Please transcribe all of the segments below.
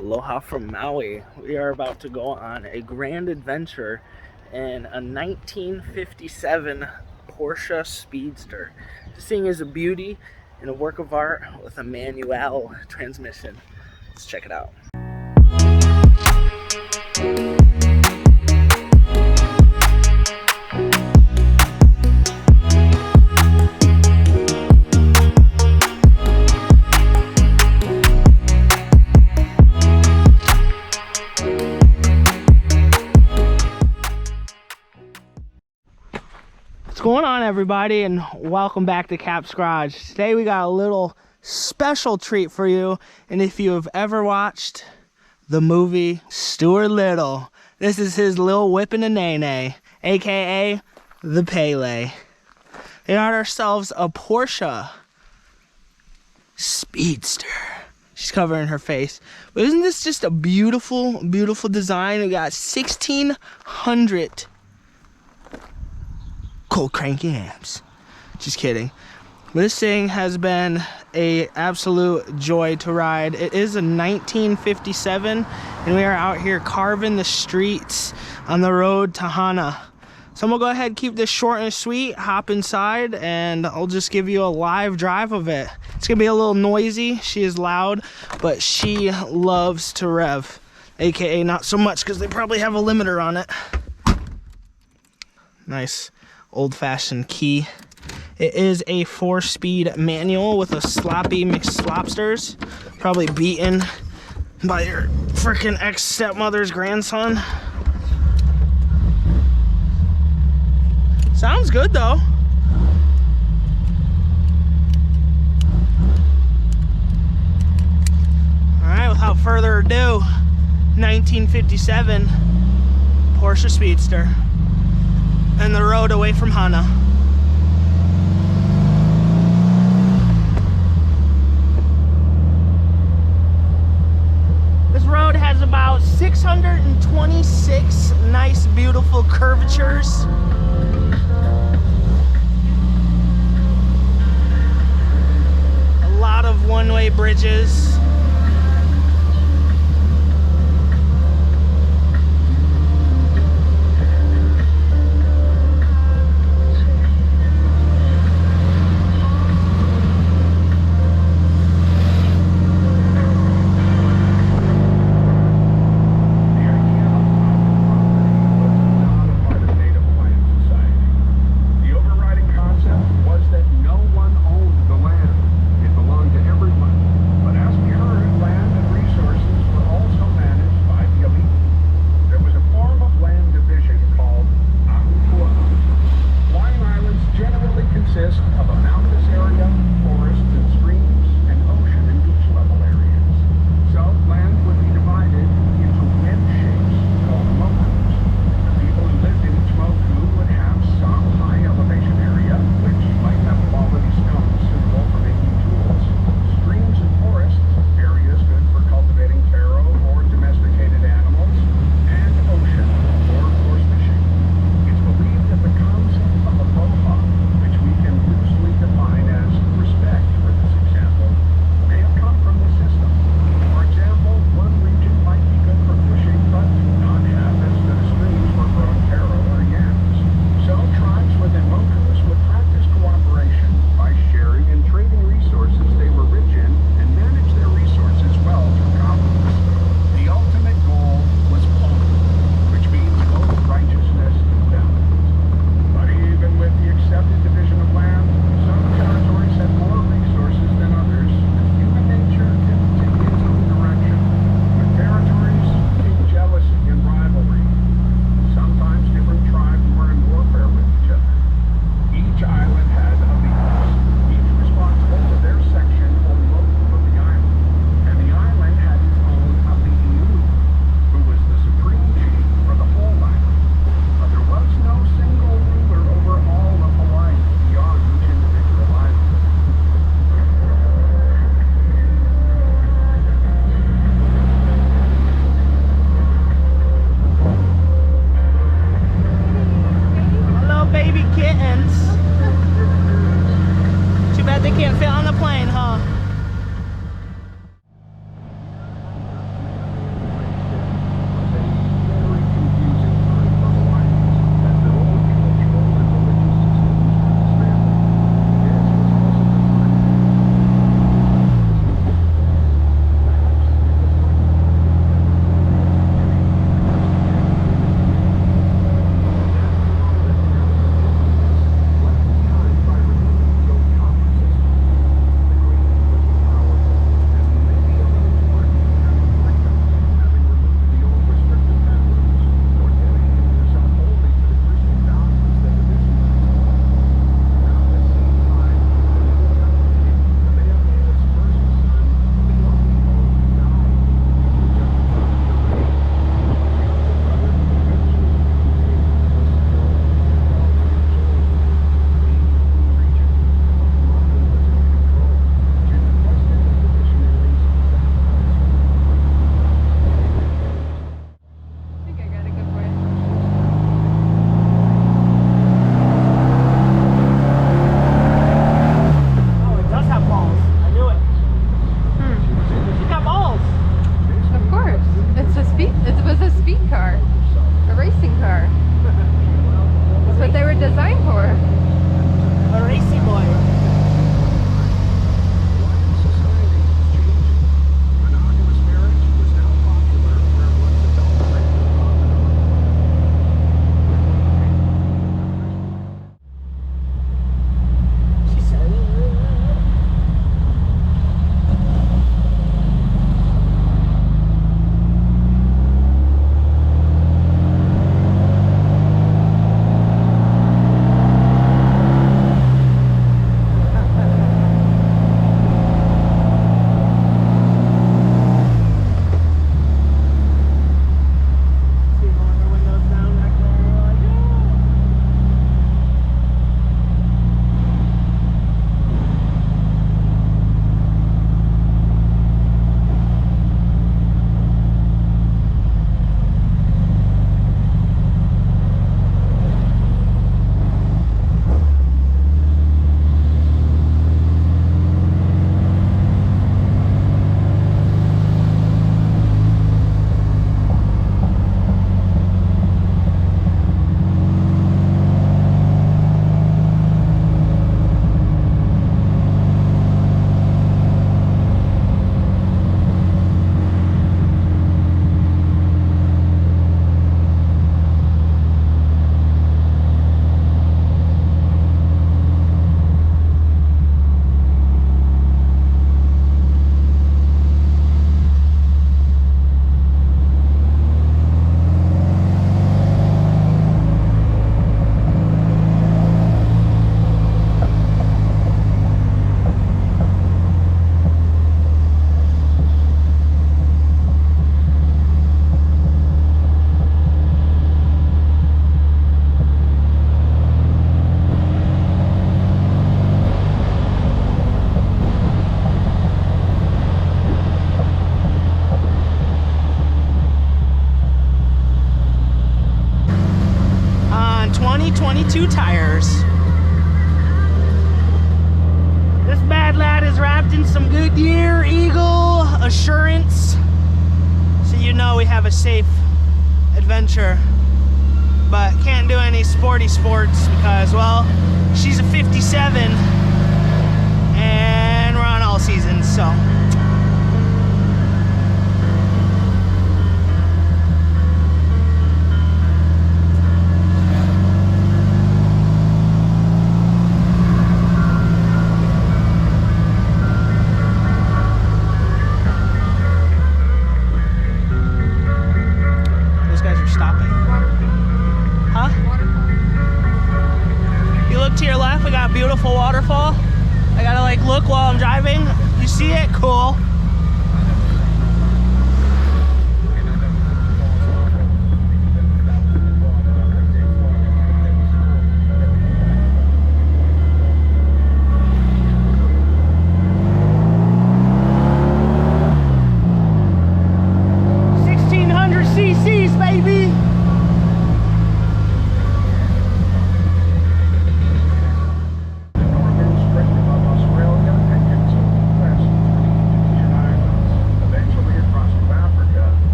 Aloha from Maui. We are about to go on a grand adventure in a 1957 Porsche Speedster. This thing is a beauty and a work of art with a manual transmission. Let's check it out. What's going on, everybody, and welcome back to Cap's Garage. Today we got a little special treat for you, and if you have ever watched the movie Stuart Little, this is his little whippin' a nay-nay, aka the Pele. We got ourselves a Porsche Speedster. She's covering her face, but isn't this just a beautiful, beautiful design? We got 1,600 cold cranky amps. Just kidding. This thing has been a absolute joy to ride. It is a 1957 and we are out here carving the streets on the road to Hana. So I'm gonna go ahead and keep this short and sweet, hop inside, and I'll just give you a live drive of it. It's gonna be a little noisy. She is loud, but she loves to rev, aka not so much because they probably have a limiter on it. Nice old-fashioned key. It is a 4-speed manual with a sloppy mixed slopsters, probably beaten by your freaking ex-stepmother's grandson. Sounds good though. Alright, without further ado, 1957 Porsche Speedster and the road away from Hana. This road has about 626 nice, beautiful curvatures. A lot of one-way bridges. Ask 22 tires. This bad lad is wrapped in some Goodyear Eagle Assurance, so you know we have a safe adventure. But can't do any sporty sports because, well, she's a 57 and we're on all seasons, so. Those guys are stopping. Huh? You look to your left, we got a beautiful waterfall. I gotta like look while I'm driving. You see it? Cool.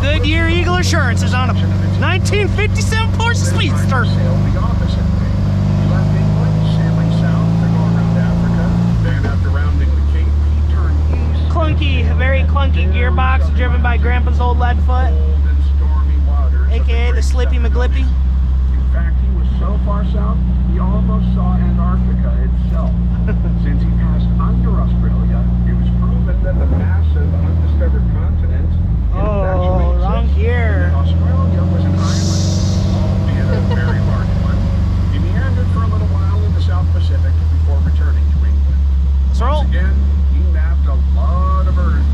Goodyear Eagle Assurance is on a 1957 Porsche Speedster. Clunky, very clunky gearbox driven by Grandpa's old lead foot, aka the Slippy McGlippy. In fact, he was so far south, he almost saw Antarctica itself. Since he passed under Australia, it was proven that the massive undiscovered continent wrong gear. Australia was an island, albeit a very large one. He meandered for a little while in the South Pacific before returning to England. Once again, he mapped a lot of Earth,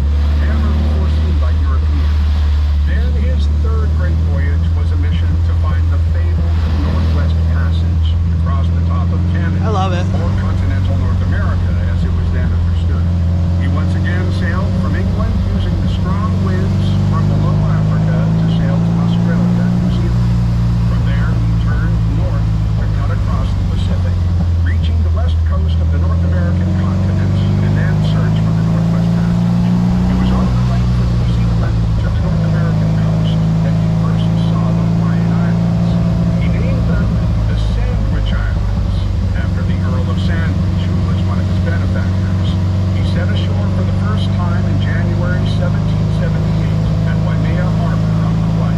never before seen by Europeans. Then his third great voyage was a mission to find the fabled Northwest Passage across the top of Canada. I love it. Or continental North America, as it was then understood. He once again sailed from England using the strong winds from below Africa to sail to Australia and New Zealand. From there, he turned north to cut across the Pacific, reaching the west coast of the North American continent, and then search for the Northwest Passage. It was on the way from New Zealand to the North American coast that he first saw the Hawaiian Islands. He named them the Sandwich Islands, after the Earl of Sandwich, who was one of his benefactors. He set ashore for the first time in January 1778 at Waimea Harbor on Hawaii.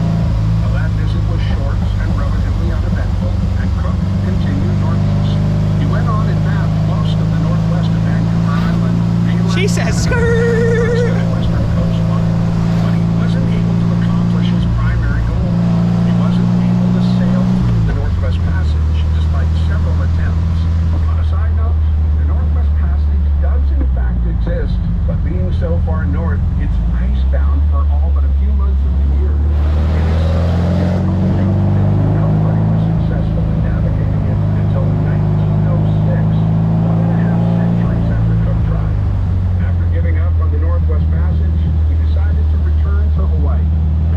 Now, that visit was short and relatively uneventful, and Cook continued northeast. He went on and mapped most of the northwest of Vancouver Island, mainland. She says, "Skirt." Western coastline, but he wasn't able to accomplish his primary goal. He wasn't able to sail through the Northwest Passage, despite several attempts. On a side note, the Northwest Passage does in fact exist, but being so far north, it's icebound for all but a few months of the year. It is such a difficult route that nobody was successful in navigating it until 1906, 1.5 centuries after Cook tried. After giving up on the Northwest Passage, he decided to return to Hawaii.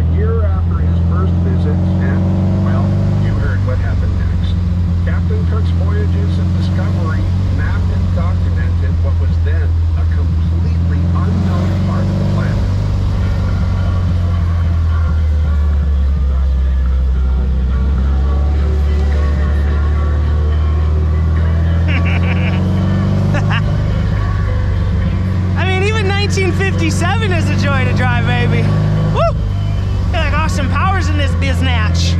A year after his first visit, and, well, you heard what happened next. Captain Cook's voyages of discovery mapped and documented what was then a completely unknown part of the planet. I mean, even 1957 is a joy to drive, baby. Woo! I feel like Austin Powers in this biznatch.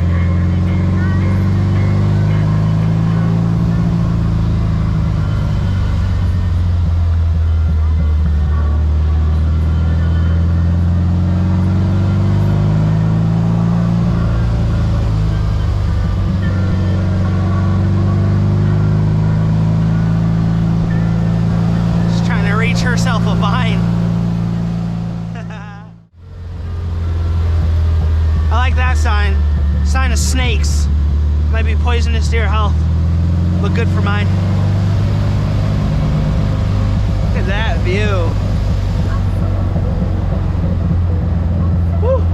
Just trying to reach herself a vine. I like that sign. Sign of snakes. Might be poisonous to your health. Look good for mine. Look at that view. Woo.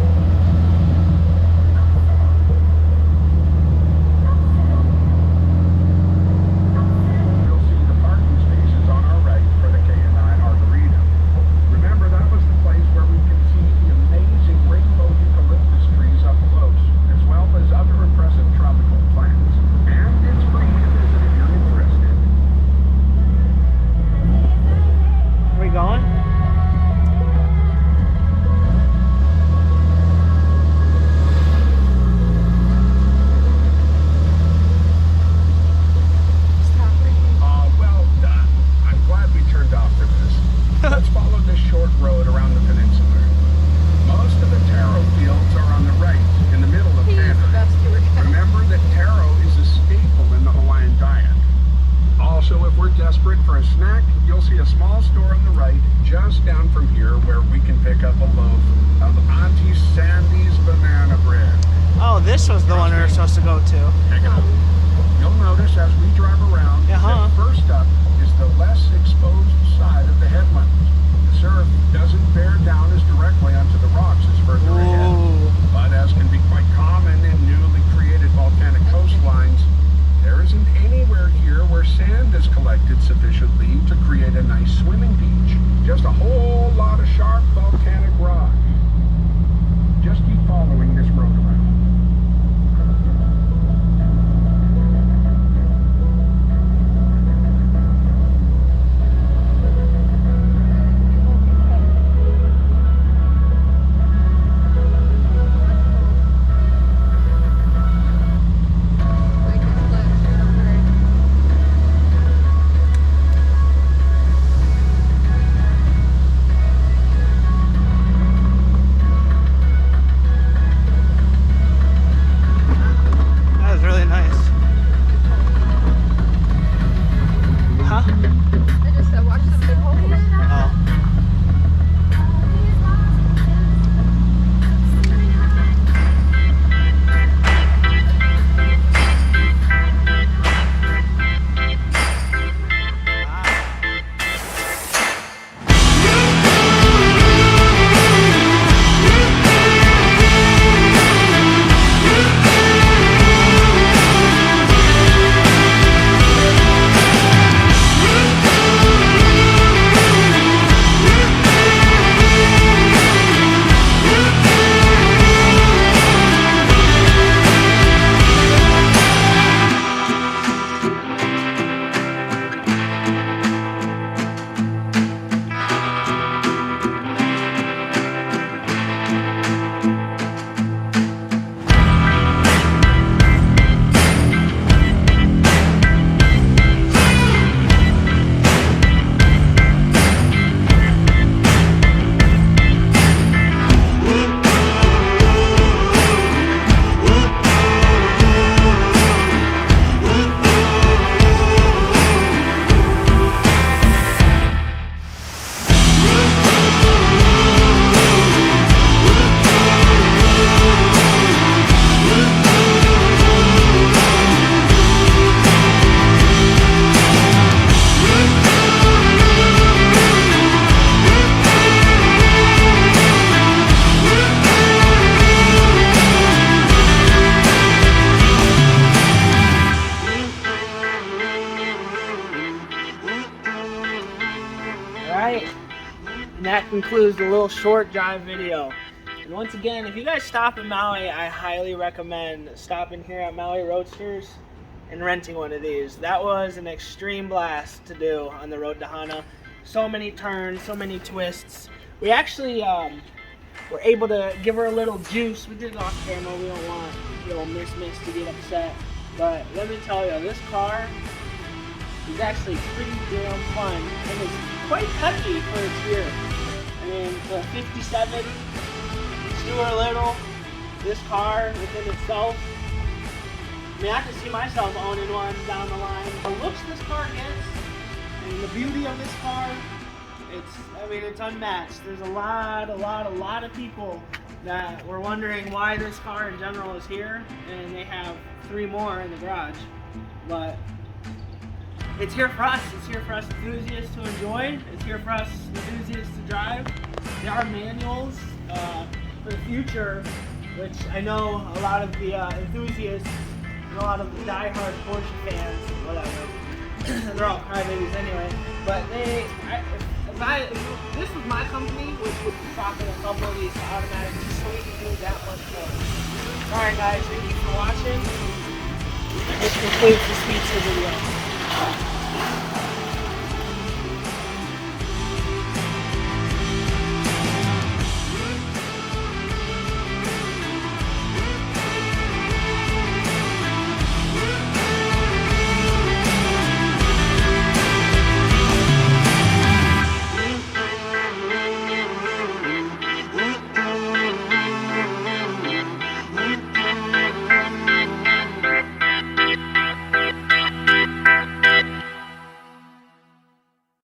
You'll see the parking spaces on our right for the K&I Arboretum. Remember, that was the place where we can see the amazing rainbow eucalyptus trees up close, as well as other impressive tropical plants. And it's free to visit if you're interested. Are we going? I'm glad we turned off for this. Let's follow this short road around the peninsula. Most of the taro fields are on the right, in the middle of Hana. Remember that taro is a staple in the Hawaiian diet. Also, if we're desperate for a snack, you'll see a small store on the right, just down from here, where we can pick up a loaf of Auntie Sandy's banana bread. Oh, this was the one we were supposed to go to. Check it out. You'll notice as we drive around, that first up is the less exposed side of the headland. The surf doesn't bear down as directly onto the rocks as further ahead. But as can be quite common in newly created volcanic coastlines, there isn't anywhere here where sand is collected sufficiently to create a nice swimming beach. Just a whole lot of sharp volcanic rock. Just keep following this road around. And that concludes the little short drive video. And once again, if you guys stop in Maui, I highly recommend stopping here at Maui Roadsters and renting one of these. That was an extreme blast to do on the road to Hana. So many turns, so many twists. We actually were able to give her a little juice. We did it off camera. We don't want Miss to get upset. But let me tell you, this car is actually pretty damn fun, and it's quite touchy for its year. I mean, the 57, Stuart Little, this car within itself. I mean, I can see myself owning one down the line. The looks this car gets, and the beauty of this car, it's unmatched. There's a lot of people that were wondering why this car in general is here, and they have 3 more in the garage. But it's here for us. It's here for us enthusiasts to enjoy. It's here for us enthusiasts to drive. There are manuals for the future, which I know a lot of the enthusiasts, and a lot of the diehard Porsche fans, whatever, they're all crybabies anyway. But if this was my company, which would be swapping a couple of these to automatic, just so we can do that much more. Alright guys, thank you for watching. This concludes the Speedster video.